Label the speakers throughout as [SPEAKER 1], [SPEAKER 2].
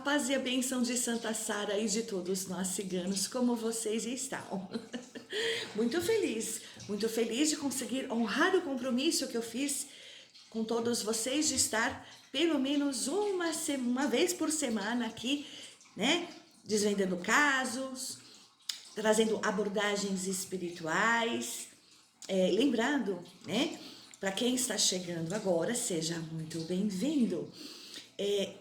[SPEAKER 1] paz e a bênção de Santa Sara e de todos nós ciganos, como vocês estão? Muito feliz de conseguir honrar o compromisso que eu fiz com todos vocês de estar pelo menos uma vez por semana aqui, né? Desvendando casos, trazendo abordagens espirituais. Lembrando, né? Para quem está chegando agora, seja muito bem-vindo.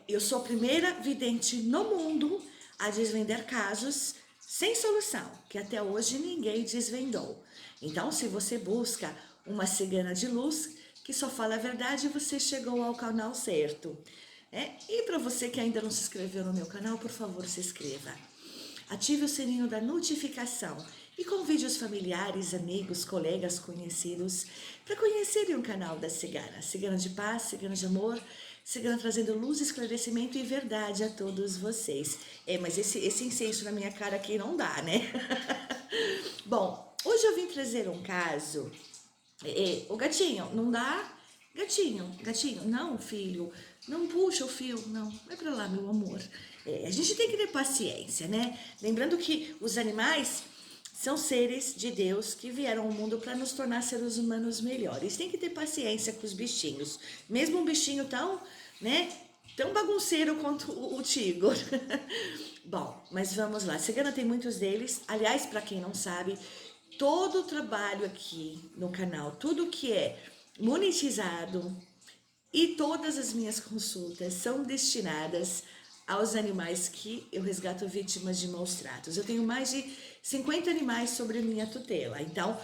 [SPEAKER 1] Eu sou a primeira vidente no mundo a desvendar casos sem solução, que até hoje ninguém desvendou. Então, se você busca uma cigana de luz que só fala a verdade, você chegou ao canal certo. E para você que ainda não se inscreveu no meu canal, por favor, se inscreva. Ative o sininho da notificação e convide os familiares, amigos, colegas, conhecidos para conhecerem o canal da Cigana. Cigana de paz, Cigana de amor, Cigana trazendo luz, esclarecimento e verdade a todos vocês. Mas esse incenso na minha cara aqui não dá, né? Bom, hoje eu vim trazer um caso. O gatinho, não dá? Gatinho, não, filho, não puxa o fio, não, vai pra lá, meu amor. A gente tem que ter paciência, né? Lembrando que os animais são seres de Deus que vieram ao mundo para nos tornar seres humanos melhores. Tem que ter paciência com os bichinhos, mesmo um bichinho tão, né, tão bagunceiro quanto o Tigor. Bom, mas vamos lá. Cigana tem muitos deles. Aliás, para quem não sabe, todo o trabalho aqui no canal, tudo que é monetizado e todas as minhas consultas são destinadas aos animais que eu resgato vítimas de maus tratos. Eu tenho mais de 50 animais sobre minha tutela. Então,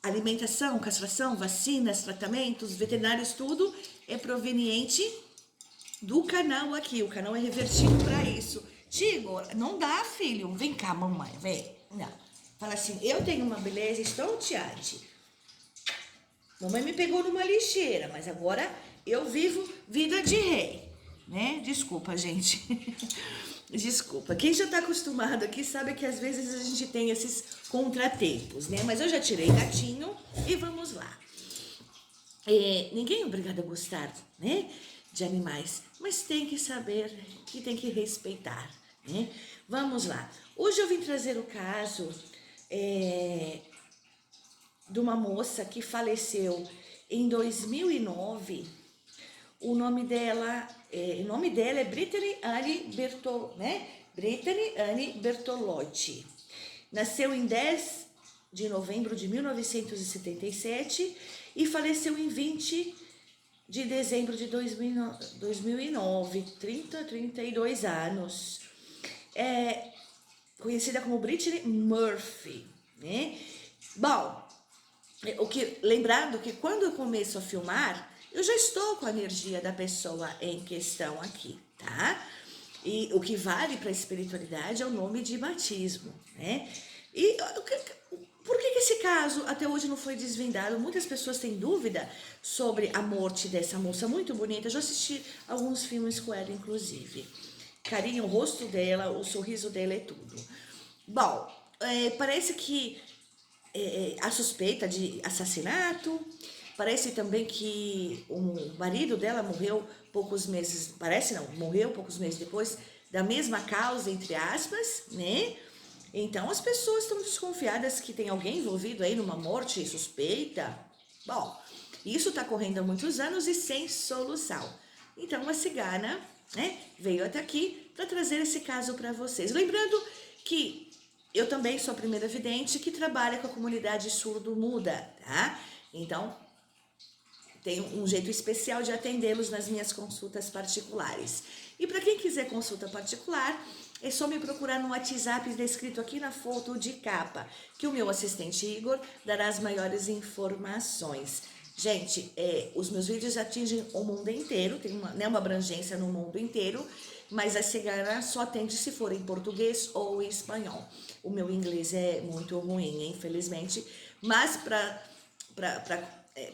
[SPEAKER 1] alimentação, castração, vacinas, tratamentos, veterinários, tudo é proveniente do canal aqui. O canal é revertido para isso. Tigo, não dá, filho. Vem cá, mamãe, vem. Não. Fala assim, eu tenho uma beleza estonteante. Mamãe me pegou numa lixeira, mas agora eu vivo vida de rei, né? Desculpa, gente. Desculpa. Quem já tá acostumado aqui sabe que às vezes a gente tem esses contratempos, né? Mas eu já tirei gatinho e vamos lá. Ninguém é obrigado a gostar, né, de animais, mas tem que saber que tem que respeitar, né? Vamos lá. Hoje eu vim trazer o caso de uma moça que faleceu em 2009. O nome dela é Brittany Anne Bertolotti. Nasceu em 10 de novembro de 1977 e faleceu em 20 de dezembro de 2009, 32 anos. Conhecida como Brittany Murphy, né? Bom, lembrando que quando eu começo a filmar, eu já estou com a energia da pessoa em questão aqui, tá? E o que vale para a espiritualidade é o nome de batismo, né? E por que esse caso até hoje não foi desvendado? Muitas pessoas têm dúvida sobre a morte dessa moça muito bonita. Eu já assisti alguns filmes com ela, inclusive. Carinho, o rosto dela, o sorriso dela é tudo. Bom, parece que a suspeita de assassinato. Parece também que o marido dela morreu poucos meses, morreu poucos meses depois, da mesma causa, entre aspas, né? Então as pessoas estão desconfiadas que tem alguém envolvido aí numa morte suspeita. Bom, isso está correndo há muitos anos e sem solução. Então a cigana, né, veio até aqui para trazer esse caso para vocês. Lembrando que eu também sou a primeira vidente que trabalha com a comunidade surdo-muda, tá? Então, tem um jeito especial de atendê-los nas minhas consultas particulares. E para quem quiser consulta particular, é só me procurar no WhatsApp descrito aqui na foto de capa, que o meu assistente Igor dará as maiores informações. Gente, os meus vídeos atingem o mundo inteiro, tem uma abrangência no mundo inteiro, mas a cigana só atende se for em português ou em espanhol. O meu inglês é muito ruim, infelizmente, mas para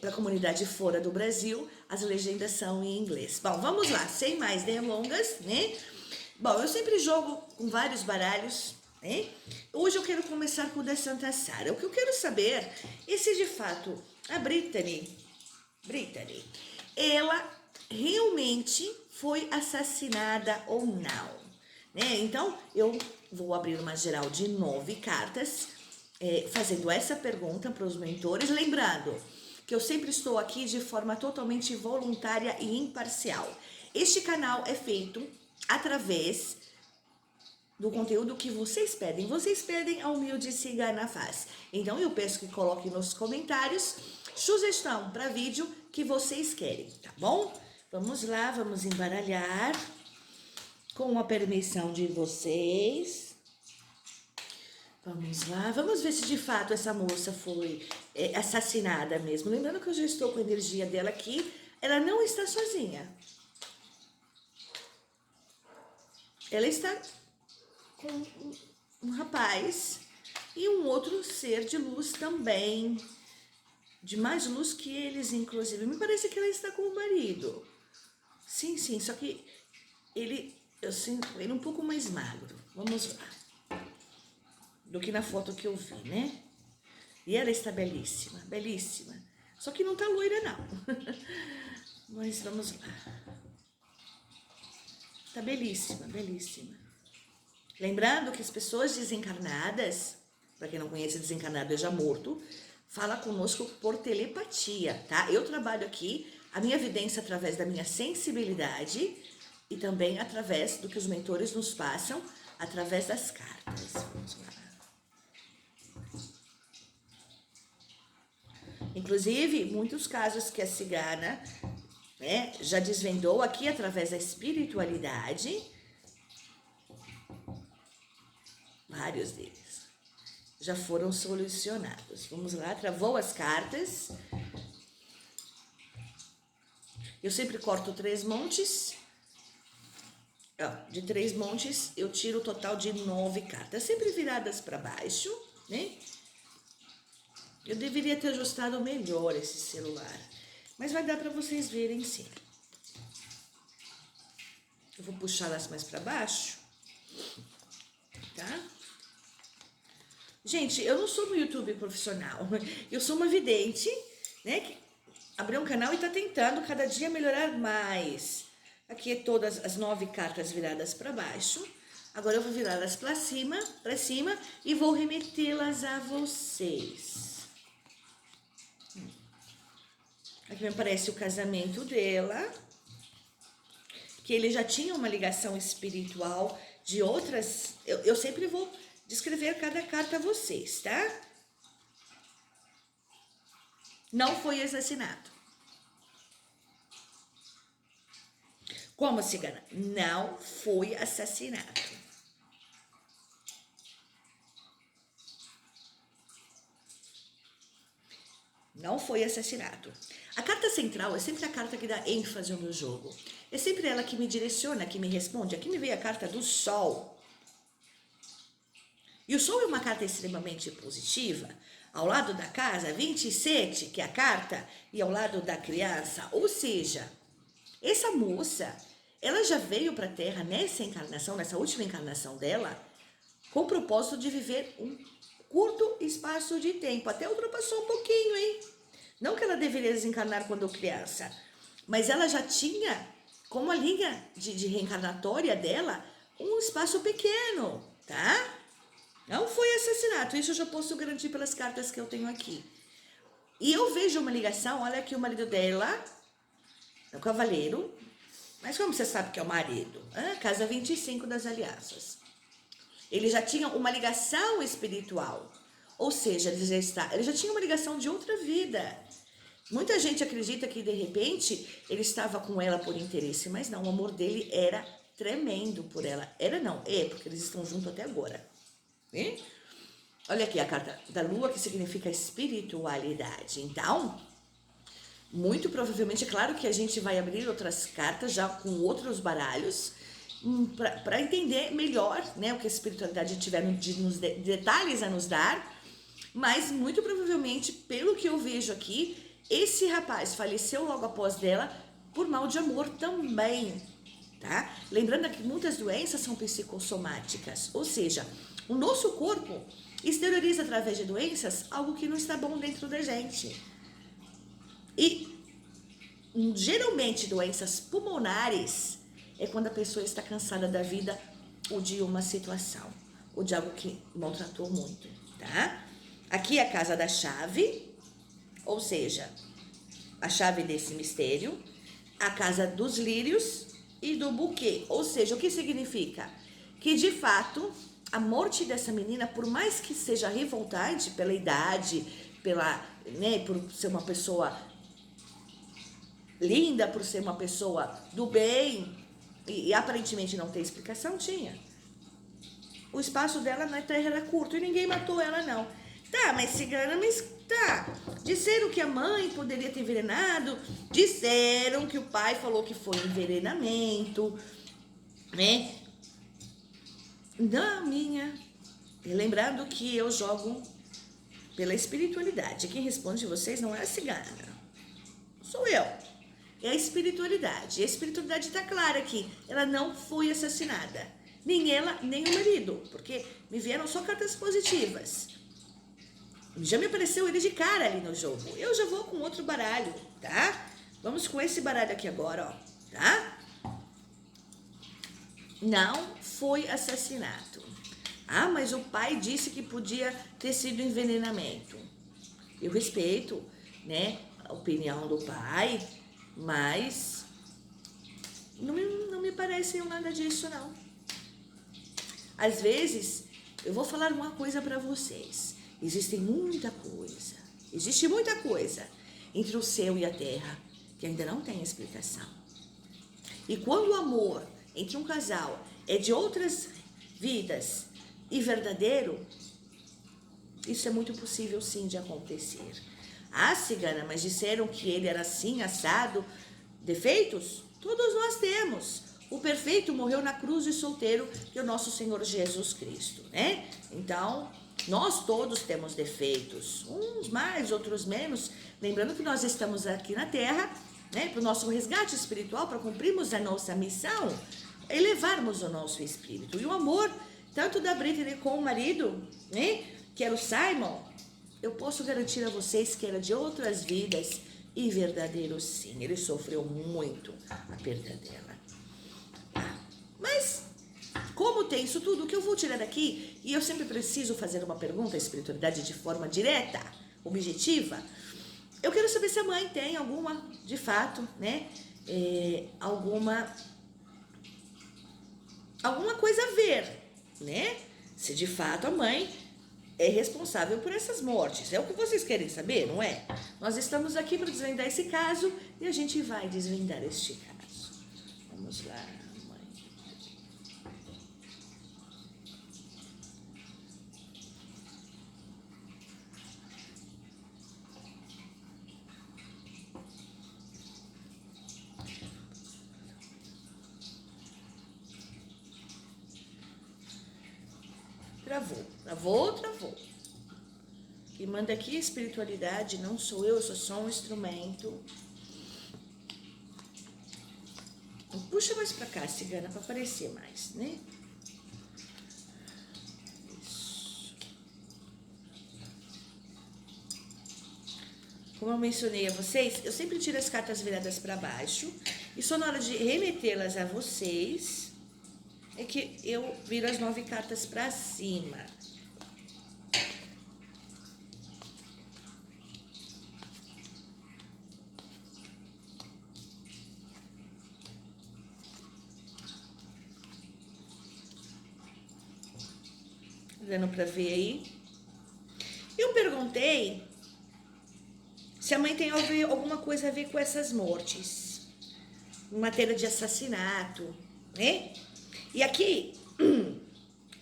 [SPEAKER 1] a comunidade fora do Brasil, as legendas são em inglês. Bom, vamos lá, sem mais delongas, né? Bom, eu sempre jogo com vários baralhos, né? Hoje eu quero começar com o da Santa Sara. O que eu quero saber é se de fato a Brittany, ela realmente foi assassinada ou não. né? Então, eu vou abrir uma geral de 9 cartas, fazendo essa pergunta para os mentores, lembrando que eu sempre estou aqui de forma totalmente voluntária e imparcial. Este canal é feito através do conteúdo que vocês pedem. Vocês pedem, a humilde cigana faz. Então eu peço que coloquem nos comentários sugestão para vídeo que vocês querem, tá bom? Vamos lá, vamos embaralhar com a permissão de vocês. Vamos lá, vamos ver se de fato essa moça foi assassinada mesmo. Lembrando que eu já estou com a energia dela aqui, ela não está sozinha. Ela está com um rapaz e um outro ser de luz também, de mais luz que eles, inclusive. Me parece que ela está com o marido. Sim, sim, só que eu sinto ele um pouco mais magro. Vamos lá. Do que na foto que eu vi, né? E ela está belíssima, belíssima. Só que não tá loira, não. Mas vamos lá. Tá belíssima, belíssima. Lembrando que as pessoas desencarnadas, para quem não conhece, desencarnado é já morto, fala conosco por telepatia, tá? Eu trabalho aqui a minha evidência através da minha sensibilidade e também através do que os mentores nos passam, através das cartas. Vamos lá. Inclusive, muitos casos que a cigana, né, já desvendou aqui através da espiritualidade, vários deles já foram solucionados. Vamos lá, travou as cartas. Eu sempre corto 3 montes. Ó, de 3 montes eu tiro o total de 9 cartas, sempre viradas para baixo, né? Eu deveria ter ajustado melhor esse celular, mas vai dar para vocês verem sim. Eu vou puxar elas mais para baixo, tá? Gente, eu não sou no YouTube profissional, eu sou uma vidente, né? Que abriu um canal e tá tentando cada dia melhorar mais. Aqui é todas as 9 cartas viradas para baixo. Agora eu vou virá-las para cima e vou remetê-las a vocês. Aqui me aparece o casamento dela, que ele já tinha uma ligação espiritual de outras. Eu sempre vou descrever cada carta a vocês, tá? Não foi assassinado. Como, cigana? Não foi assassinado. Não foi assassinato. A carta central é sempre a carta que dá ênfase ao meu jogo. É sempre ela que me direciona, que me responde. Aqui me veio a carta do Sol. E o Sol é uma carta extremamente positiva. Ao lado da casa 27, que é a carta, e ao lado da criança. Ou seja, essa moça, ela já veio para a Terra nessa encarnação, nessa última encarnação dela, com o propósito de viver um curto espaço de tempo. Até ultrapassou um pouquinho, hein? Não que ela deveria desencarnar quando criança, mas ela já tinha, como a linha de reencarnatória dela, um espaço pequeno, tá? Não foi assassinato, isso eu já posso garantir pelas cartas que eu tenho aqui. E eu vejo uma ligação, olha aqui o marido dela, é o cavaleiro, mas como você sabe que é o marido? Casa 25 das alianças. Ele já tinha uma ligação espiritual, ou seja, ele já tinha uma ligação de outra vida. Muita gente acredita que de repente ele estava com ela por interesse, mas não, o amor dele era tremendo por ela. Era não, porque eles estão juntos até agora. E? Olha aqui a carta da lua, que significa espiritualidade. Então, muito provavelmente, é claro que a gente vai abrir outras cartas já com outros baralhos, para entender melhor, né, o que a espiritualidade tiver nos detalhes a nos dar, mas muito provavelmente, pelo que eu vejo aqui, esse rapaz faleceu logo após dela por mal de amor também, tá? Lembrando que muitas doenças são psicossomáticas, ou seja, o nosso corpo exterioriza através de doenças algo que não está bom dentro da gente. E geralmente doenças pulmonares é quando a pessoa está cansada da vida ou de uma situação, ou de algo que maltratou muito, tá? Aqui é a casa da chave, ou seja, a chave desse mistério, a casa dos lírios e do buquê. Ou seja, o que significa? Que de fato, a morte dessa menina, por mais que seja revoltante pela idade, por ser uma pessoa linda, por ser uma pessoa do bem, e aparentemente não tem explicação, tinha. O espaço dela na terra era curto e ninguém matou ela, não. Tá, mas cigana, mas tá. Disseram que a mãe poderia ter envenenado, disseram que o pai falou que foi envenenamento, né? Não, minha. E lembrando que eu jogo pela espiritualidade. Quem responde de vocês não é a cigana, sou eu. É a espiritualidade. E a espiritualidade está clara aqui. Ela não foi assassinada. Nem ela, nem o marido. Porque me vieram só cartas positivas. Já me apareceu ele de cara ali no jogo. Eu já vou com outro baralho, tá? Vamos com esse baralho aqui agora, ó. Tá? Não foi assassinato. Ah, mas o pai disse que podia ter sido envenenamento. Eu respeito, né, a opinião do pai, mas não me parece nada disso, não. Às vezes, eu vou falar uma coisa para vocês. Existe muita coisa entre o céu e a terra que ainda não tem explicação. E quando o amor entre um casal é de outras vidas e verdadeiro, isso é muito possível sim de acontecer. Ah, cigana, mas disseram que ele era assim, assado. Defeitos? Todos nós temos. O perfeito morreu na cruz de solteiro, que é o nosso Senhor Jesus Cristo, né? Então, nós todos temos defeitos, uns mais, outros menos. Lembrando que nós estamos aqui na Terra, né, para o nosso resgate espiritual, para cumprirmos a nossa missão, elevarmos o nosso espírito. E o amor, tanto da Brittany com o marido, né, que era o Simon, eu posso garantir a vocês que era de outras vidas e verdadeiro sim. Ele sofreu muito a perda dela. Mas, como tem isso tudo, o que eu vou tirar daqui, e eu sempre preciso fazer uma pergunta à espiritualidade de forma direta, objetiva, eu quero saber se a mãe tem alguma, de fato, né, alguma coisa a ver, né? Se de fato a mãe é responsável por essas mortes. É o que vocês querem saber, não é? Nós estamos aqui para desvendar esse caso e a gente vai desvendar este caso. Vamos lá, mãe. Travou. Quem manda aqui é a espiritualidade, não sou eu sou só um instrumento. Puxa mais pra cá, cigana, pra aparecer mais, né? Isso. Como eu mencionei a vocês, eu sempre tiro as cartas viradas para baixo e só na hora de remetê-las a vocês é que eu viro as 9 cartas para cima. Dando para ver aí. Eu perguntei se a mãe tem alguma coisa a ver com essas mortes, em matéria de assassinato, né? E aqui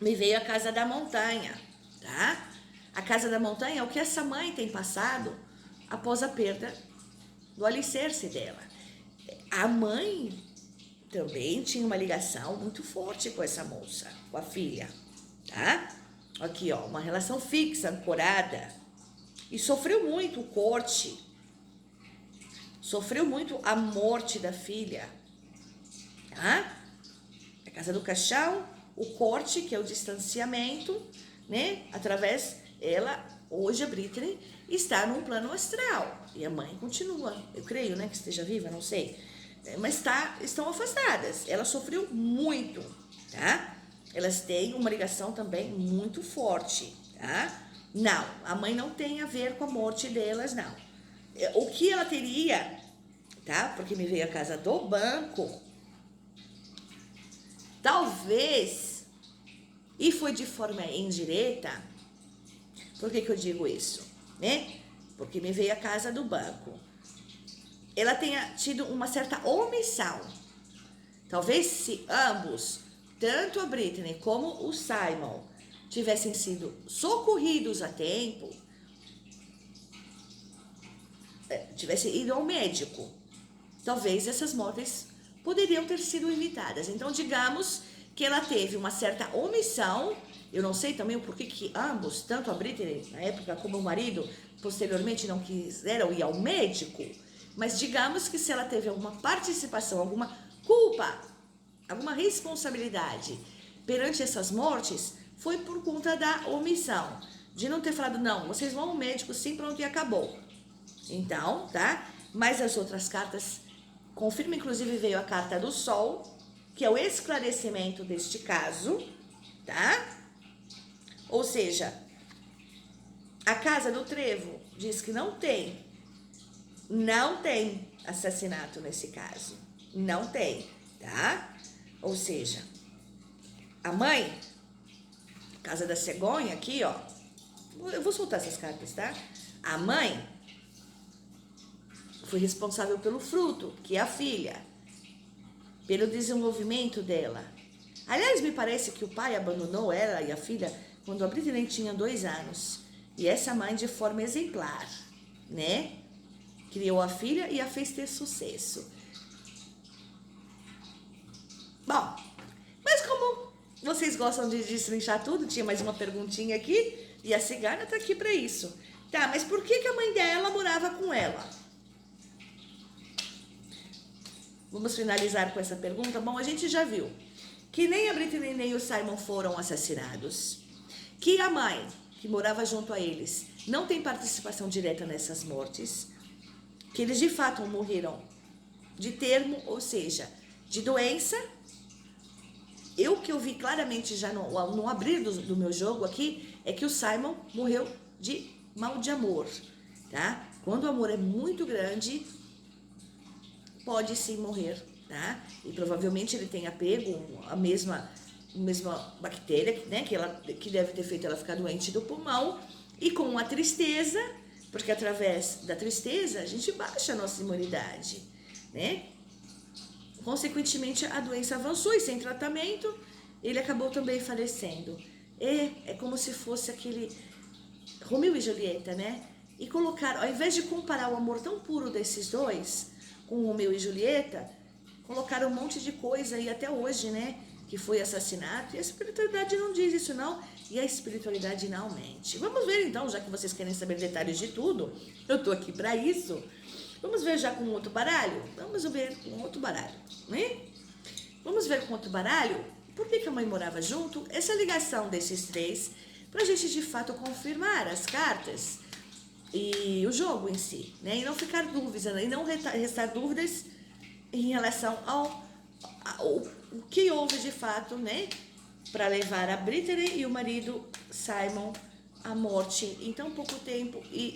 [SPEAKER 1] me veio a casa da montanha, tá? A casa da montanha é o que essa mãe tem passado após a perda do alicerce dela. A mãe também tinha uma ligação muito forte com essa moça, com a filha, tá? Aqui, ó, uma relação fixa, ancorada. E sofreu muito o corte. Sofreu muito a morte da filha. Tá? A casa do caixão, o corte, que é o distanciamento, né? Através, hoje a Brittany está num plano astral. E a mãe continua. Eu creio, né, que esteja viva, não sei. Mas estão afastadas. Ela sofreu muito, tá? elas têm uma ligação também muito forte, tá? Não, a mãe não tem a ver com a morte delas, não. O que ela teria, tá? Porque me veio a casa do banco, talvez, e foi de forma indireta. Por que eu digo isso, né? Porque me veio a casa do banco. Ela tenha tido uma certa omissão. Talvez se ambos, tanto a Britney como o Simon, tivessem sido socorridos a tempo, tivessem ido ao médico, talvez essas mortes poderiam ter sido evitadas. Então, digamos que ela teve uma certa omissão. Eu não sei também o porquê que ambos, tanto a Britney na época como o marido, posteriormente não quiseram ir ao médico. Mas digamos que se ela teve alguma participação, alguma culpa, alguma responsabilidade perante essas mortes, foi por conta da omissão. De não ter falado, não, vocês vão ao médico sim, pronto, e acabou. Então, tá? Mas as outras cartas confirmam, inclusive veio a carta do Sol, que é o esclarecimento deste caso, tá? Ou seja, a casa do Trevo diz que não tem assassinato nesse caso. Não tem, tá? Ou seja, a mãe, casa da cegonha aqui, ó. Eu vou soltar essas cartas, tá? A mãe foi responsável pelo fruto, que é a filha, pelo desenvolvimento dela. Aliás, me parece que o pai abandonou ela e a filha quando a Britney tinha 2 anos. E essa mãe, de forma exemplar, né? Criou a filha e a fez ter sucesso. Bom, mas como vocês gostam de destrinchar tudo, tinha mais uma perguntinha aqui, e a cigana tá aqui para isso. Tá, mas por que a mãe dela morava com ela? Vamos finalizar com essa pergunta. Bom, a gente já viu que nem a Britney nem o Simon foram assassinados, que a mãe, que morava junto a eles, não tem participação direta nessas mortes, que eles de fato morreram de termo, ou seja, de doença. O que eu vi claramente já no abrir do meu jogo aqui, é que o Simon morreu de mal de amor, tá? Quando o amor é muito grande, pode sim morrer, tá? E provavelmente ele tem apego à mesma bactéria, né, que deve ter feito ela ficar doente do pulmão, e com a tristeza, porque através da tristeza a gente baixa a nossa imunidade, né? Consequentemente, a doença avançou e sem tratamento, ele acabou também falecendo. É como se fosse aquele Romeu e Julieta, né? E colocar, ao invés de comparar o amor tão puro desses dois com Romeu e Julieta, colocaram um monte de coisa aí até hoje, né? Que foi assassinato. E a espiritualidade não diz isso, não. E a espiritualidade não mente. Vamos ver então, já que vocês querem saber detalhes de tudo, eu tô aqui para isso. Vamos ver já com outro baralho? Vamos ver com outro baralho, né? Vamos ver com outro baralho por que a mãe morava junto, essa ligação desses três, pra gente de fato confirmar as cartas e o jogo em si, né? E não ficar dúvidas, e não restar dúvidas em relação ao o que houve de fato, né? Para levar a Britney e o marido Simon à morte em tão pouco tempo e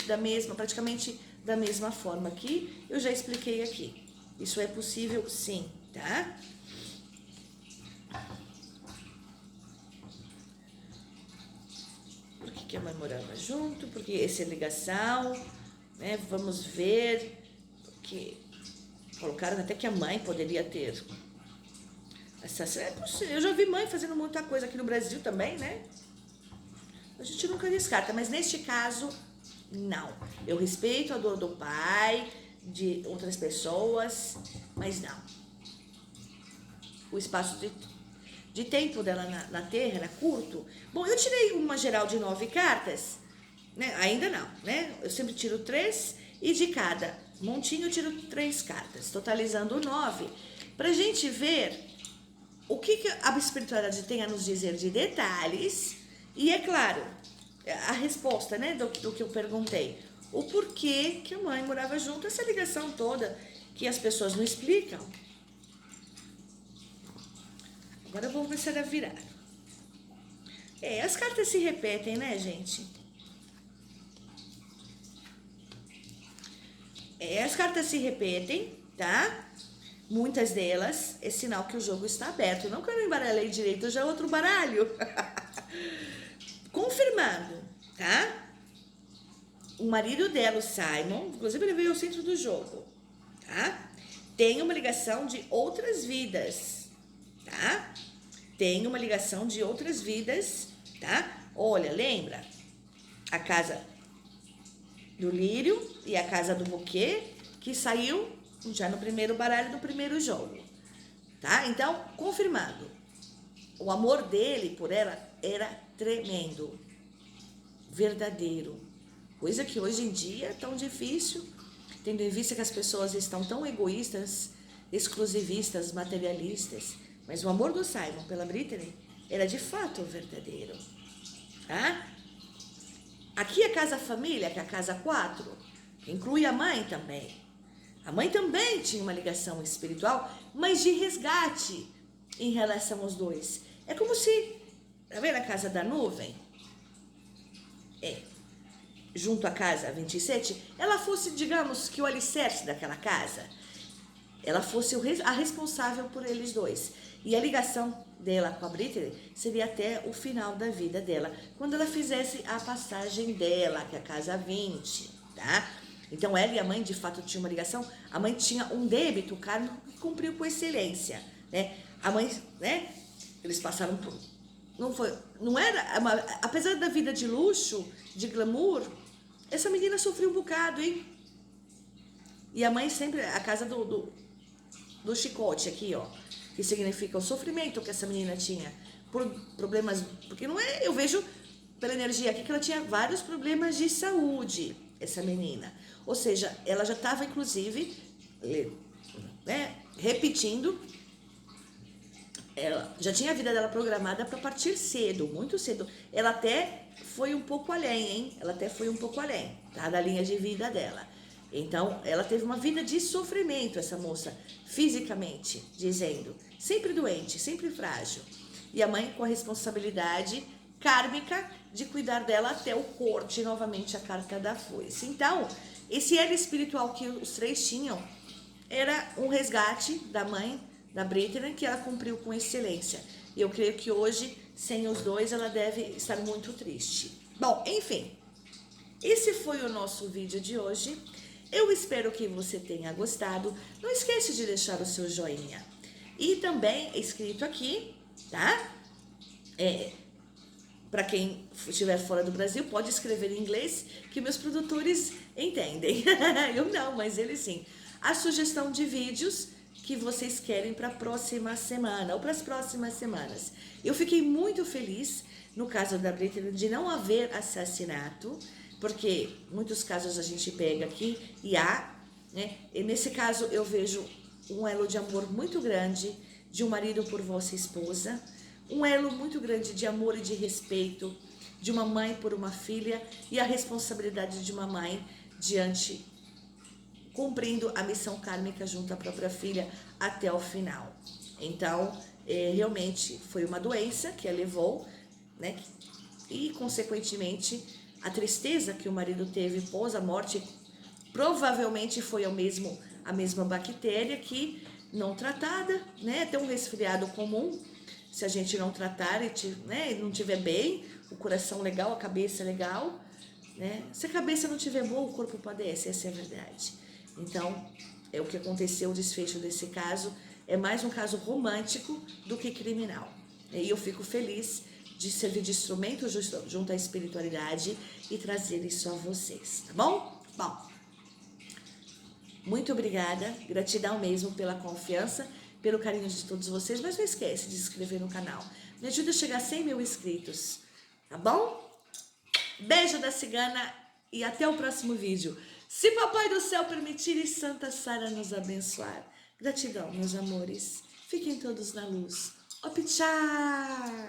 [SPEAKER 1] praticamente da mesma forma que eu já expliquei aqui. Isso é possível sim, tá? Por que a mãe morava junto? Porque essa é ligação, né? Vamos ver, porque colocaram até que a mãe poderia ter. Eu já vi mãe fazendo muita coisa aqui no Brasil também, né? A gente nunca descarta, mas neste caso, não. Eu respeito a dor do pai, de outras pessoas, mas não. O espaço de tempo dela na Terra era curto. Bom, eu tirei uma geral de 9 cartas, né? Ainda não, né? Eu sempre tiro 3 e de cada montinho eu tiro 3 cartas, totalizando 9, pra gente ver o que a espiritualidade tem a nos dizer de detalhes. E é claro, a resposta, né, do que eu perguntei. O porquê que a mãe morava junto, essa ligação toda que as pessoas não explicam. Agora eu vou começar a virar. As cartas se repetem, né, gente? As cartas se repetem, tá? Muitas delas é sinal que o jogo está aberto. Não que eu não embaralhei direito, já é outro baralho. Confirmando, tá? O marido dela, o Simon, inclusive ele veio ao centro do jogo, tá? Tem uma ligação de outras vidas, tá? Tem uma ligação de outras vidas, tá? Olha, lembra? A casa do lírio e a casa do buquê, que saiu já no primeiro baralho do primeiro jogo, tá? Então, confirmado, o amor dele por ela era tremendo, verdadeiro, coisa que hoje em dia é tão difícil, tendo em vista que as pessoas estão tão egoístas, exclusivistas, materialistas. Mas o amor do Simon pela Brittany era de fato verdadeiro, tá? Aqui a casa família, que é a casa 4, inclui a mãe também. A mãe também tinha uma ligação espiritual, mas de resgate em relação aos dois. É como se, tá vendo a casa da nuvem? Junto à casa 27, ela fosse, digamos, que o alicerce daquela casa. Ela fosse a responsável por eles dois. E a ligação dela com a Brittany seria até o final da vida dela, quando ela fizesse a passagem dela, que é a casa 20, tá? Então ela e a mãe de fato tinham uma ligação. A mãe tinha um débito kármico que cumpriu com excelência, né? A mãe, né? Eles passaram por... Não era... Apesar da vida de luxo, de glamour, essa menina sofreu um bocado, hein? E a mãe sempre... A casa do chicote aqui, ó, que significa o sofrimento que essa menina tinha por problemas, porque não é, eu vejo pela energia aqui que ela tinha vários problemas de saúde, essa menina. Ou seja, ela já estava inclusive, né, repetindo, ela já tinha a vida dela programada para partir cedo, muito cedo. Ela até foi um pouco além, hein? Ela até foi um pouco além, tá, da linha de vida dela. Então, ela teve uma vida de sofrimento, essa moça, fisicamente, dizendo, sempre doente, sempre frágil. E a mãe com a responsabilidade kármica de cuidar dela até o corte, novamente a carta da foice. Então, esse elo espiritual que os três tinham era um resgate da mãe, da Brittany, que ela cumpriu com excelência. E eu creio que hoje, sem os dois, ela deve estar muito triste. Bom, enfim, esse foi o nosso vídeo de hoje. Eu espero que você tenha gostado. Não esquece de deixar o seu joinha. E também é escrito aqui, tá? Para quem estiver fora do Brasil, pode escrever em inglês, que meus produtores entendem. Eu não, mas eles sim. A sugestão de vídeos que vocês querem para a próxima semana ou para as próximas semanas. Eu fiquei muito feliz, no caso da Brittany, de não haver assassinato, porque muitos casos a gente pega aqui e há, né? E nesse caso eu vejo um elo de amor muito grande de um marido por vossa esposa, um elo muito grande de amor e de respeito de uma mãe por uma filha e a responsabilidade de uma mãe diante, cumprindo a missão kármica junto à própria filha até o final. Então, realmente foi uma doença que a levou, né? E, consequentemente, a tristeza que o marido teve pós a morte provavelmente foi a mesma bactéria que, não tratada, né? Tem um resfriado comum, se a gente não tratar e né, não tiver bem, o coração legal, a cabeça legal, né? Se a cabeça não tiver boa, o corpo padece, essa é a verdade. Então, é o que aconteceu, o desfecho desse caso é mais um caso romântico do que criminal. E eu fico feliz de servir de instrumento junto à espiritualidade e trazer isso a vocês, tá bom? Bom, muito obrigada, gratidão mesmo pela confiança, pelo carinho de todos vocês, mas não esquece de se inscrever no canal. Me ajuda a chegar a 100 mil inscritos, tá bom? Beijo da cigana e até o próximo vídeo. Se Papai do Céu permitir e Santa Sara nos abençoar. Gratidão, meus amores. Fiquem todos na luz. Opchá!